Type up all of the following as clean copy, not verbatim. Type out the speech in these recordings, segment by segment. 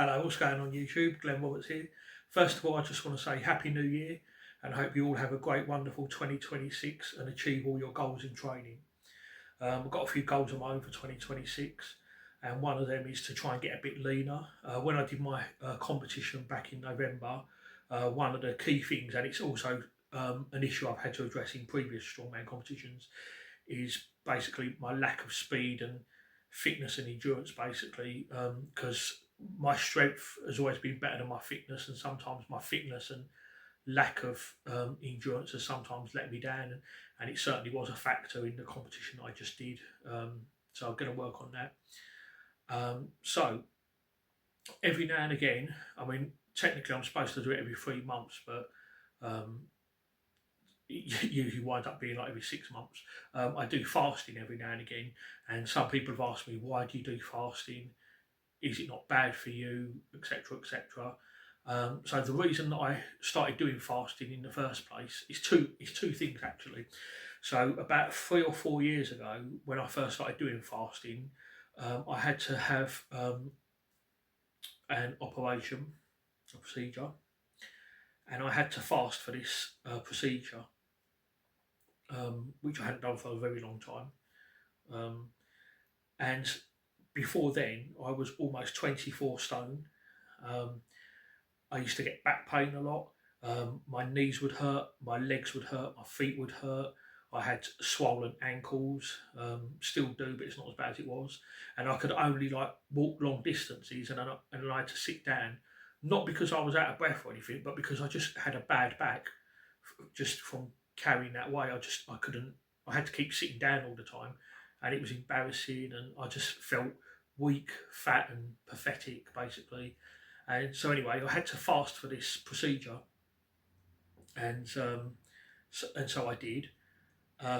Hello, what's going on YouTube? Glenn Roberts here. First of all, I just want to say Happy New Year and hope you all have a great, wonderful 2026 and achieve all your goals in training. I've got a few goals of my own for 2026, and one of them is to try and get a bit leaner. When I did my competition back in November, one of the key things, and it's also an issue I've had to address in previous strongman competitions, is basically my lack of speed and fitness and endurance, basically, because my strength has always been better than my fitness, and sometimes my fitness and lack of endurance has sometimes let me down, and it certainly was a factor in the competition I just did. So I'm going to work on that. So every now and again, I mean, technically I'm supposed to do it every 3 months, but um, usually wind up being like every 6 months. I do fasting every now and again, and some people have asked me, why do you do fasting? Is it not bad for you, etc., etc.? So the reason that I started doing fasting in the first place is two things actually. So about 3 or 4 years ago, when I first started doing fasting, I had to have an operation, a procedure, and I had to fast for this procedure, which I hadn't done for a very long time. Um, and before then, I was almost 24 stone. Um, I used to get back pain a lot. My knees would hurt, my legs would hurt, my feet would hurt. I had swollen ankles, still do, but it's not as bad as it was. And I could only like walk long distances, and I had to sit down, not because I was out of breath or anything, but because I just had a bad back, just from carrying that way. I couldn't. I had to keep sitting down all the time, and it was embarrassing, and I just felt weak, fat, and pathetic, basically. And so anyway, I had to fast for this procedure, and so I did.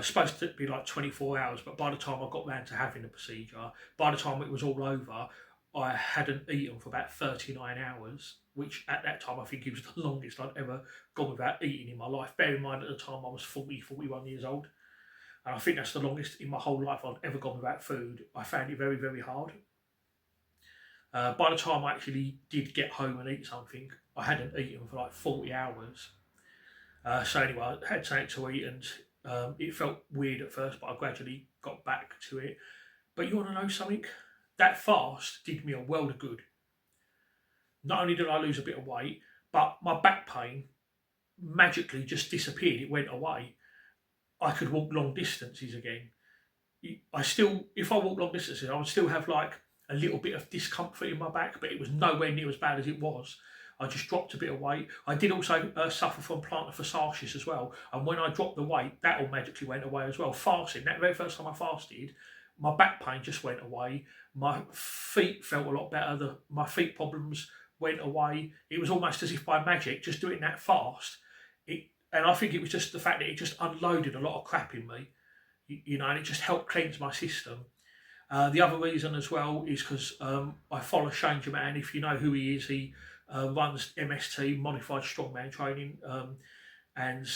Supposed to be like 24 hours, but by the time I got round to having the procedure, by the time it was all over, I hadn't eaten for about 39 hours, which at that time I think it was the longest I'd ever gone without eating in my life. Bear in mind at the time I was 41 years old, and I think that's the longest in my whole life I've ever gone without food. I found it very, very hard. By the time I actually did get home and eat something, I hadn't eaten for like 40 hours. So anyway, I had something to eat, and it felt weird at first, but I gradually got back to it. But you want to know something? That fast did me a world of good. Not only did I lose a bit of weight, but my back pain magically just disappeared. It went away. I could walk long distances again. I still, if I walk long distances, I would still have like a little bit of discomfort in my back, but it was nowhere near as bad as it was. I just dropped a bit of weight. I did also suffer from plantar fasciitis as well, and when I dropped the weight, that all magically went away as well. Fasting, that very first time I fasted, my back pain just went away. My feet felt a lot better. My feet problems went away. It was almost as if by magic, just doing that fast. And I think it was just the fact that it just unloaded a lot of crap in me, and it just helped cleanse my system. The other reason as well is because I follow Shane Germain. If you know who he is, he runs MST, Modified Strongman Training, and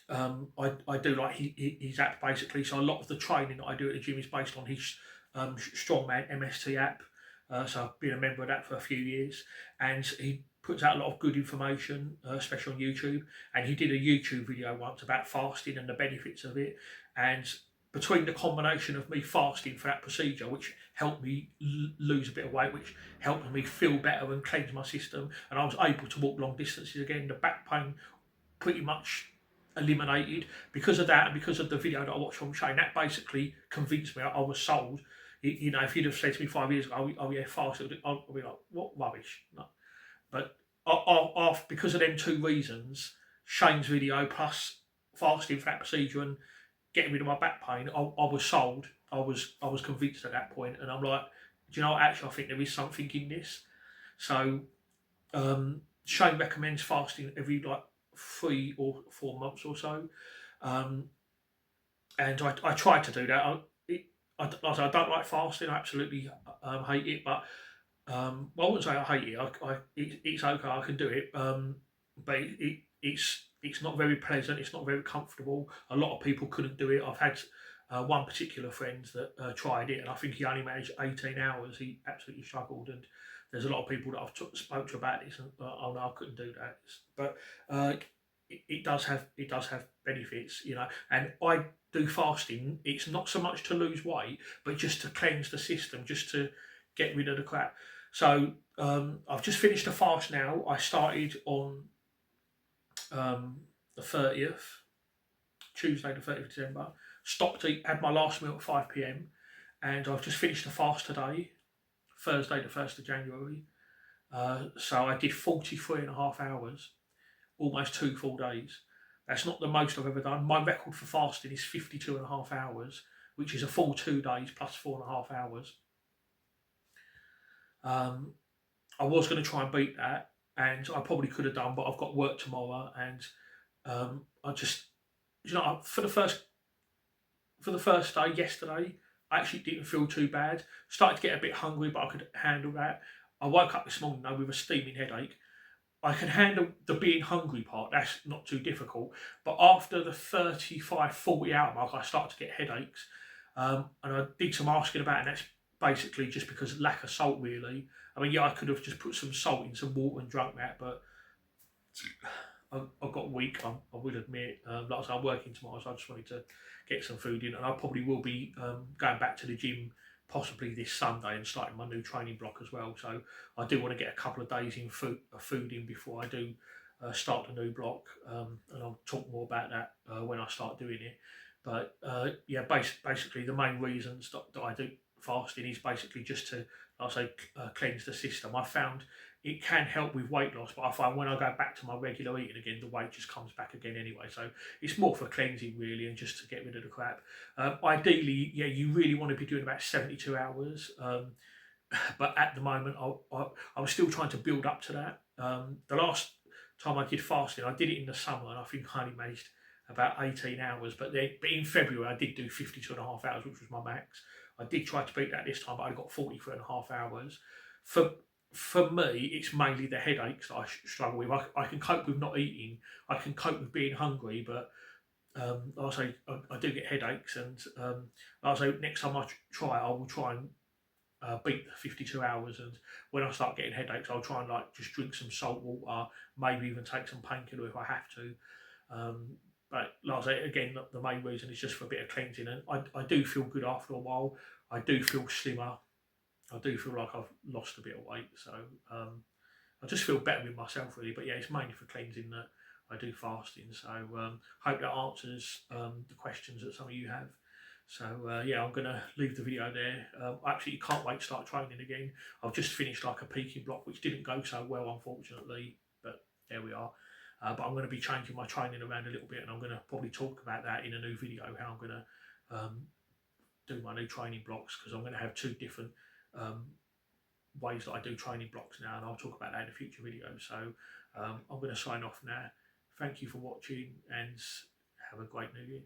I do like his app basically. So a lot of the training that I do at the gym is based on his Strongman MST app. So I've been a member of that for a few years, and he puts out a lot of good information, especially on YouTube. And he did a YouTube video once about fasting and the benefits of it. And between the combination of me fasting for that procedure, which helped me lose a bit of weight, which helped me feel better and cleanse my system, and I was able to walk long distances again, the back pain pretty much eliminated because of that, and because of the video that I watched from Shane. That basically convinced me I was sold. If you'd have said to me 5 years ago, "Oh yeah, fast," I'd be like, "What rubbish?" No. But because of them two reasons, Shane's video plus fasting for that procedure and getting rid of my back pain, I was sold. I was convinced at that point, and I'm like, do you know what? Actually, I think there is something in this. So Shane recommends fasting every like 3 or 4 months or so, um, and I tried to do that. I don't like fasting. I absolutely hate it, but well, I wouldn't say I hate it. It's okay. I can do it, but it's not very pleasant. It's not very comfortable. A lot of people couldn't do it. I've had one particular friend that tried it, and I think he only managed 18 hours. He absolutely struggled, and there's a lot of people that I've spoke to about this, and oh no, I couldn't do that. But it does have benefits, you know. And I do fasting. It's not so much to lose weight, but just to cleanse the system, just to get rid of the crap. So I've just finished a fast now. I started on the 30th, Tuesday the 30th of December. Stopped to eat, had my last meal at 5 p.m. and I've just finished a fast today, Thursday the 1st of January. So I did 43 and a half hours, almost 2 full days. That's not the most I've ever done. My record for fasting is 52 and a half hours, which is a full 2 days plus 4.5 hours. I was going to try and beat that, and I probably could have done, but I've got work tomorrow, and I just, you know, for the first day yesterday, I actually didn't feel too bad. Started to get a bit hungry, but I could handle that. I woke up this morning though with a steaming headache. I can handle the being hungry part, that's not too difficult. But after the 35, 40 hour mark, I start to get headaches. And I did some asking about it, and that's basically just because of lack of salt, really. I mean, yeah, I could have just put some salt in some water and drunk that, but I got weak, I will admit. Like I said, I'm working tomorrow, so I just wanted to get some food in. And I probably will be going back to the gym possibly this Sunday and starting my new training block as well. So I do want to get a couple of days in food in before I do start the new block. And I'll talk more about that when I start doing it. But yeah, basically the main reasons that I do fasting is basically just to, like I say, cleanse the system. I found it can help with weight loss, but I find when I go back to my regular eating again, the weight just comes back again anyway. So it's more for cleansing really, and just to get rid of the crap. Ideally, yeah, you really want to be doing about 72 hours. But at the moment, I was still trying to build up to that. The last time I did fasting, I did it in the summer, and I think I only managed about 18 hours. But in February, I did do 52 and a half hours, which was my max. I did try to beat that this time, but I got 43 and a half hours. For me, it's mainly the headaches that I struggle with. I can cope with not eating. I can cope with being hungry, but like I say, I do get headaches. And like I say, next time I try, I will try and beat the 52 hours. And when I start getting headaches, I'll try and like just drink some salt water, maybe even take some painkiller if I have to. But like I say, again, the main reason is just for a bit of cleansing. And I do feel good after a while. I do feel slimmer. I do feel like I've lost a bit of weight, so I just feel better with myself really. But yeah, it's mainly for cleansing that I do fasting. So hope that answers the questions that some of you have. So yeah, I'm gonna leave the video there. I absolutely can't wait to start training again. I've just finished like a peaking block, which didn't go so well unfortunately, but there we are. But I'm going to be changing my training around a little bit, and I'm going to probably talk about that in a new video, how I'm going to do my new training blocks, because I'm going to have 2 different ways that I do training blocks now, and I'll talk about that in a future video. So I'm going to sign off now. Thank you for watching, and have a great new year.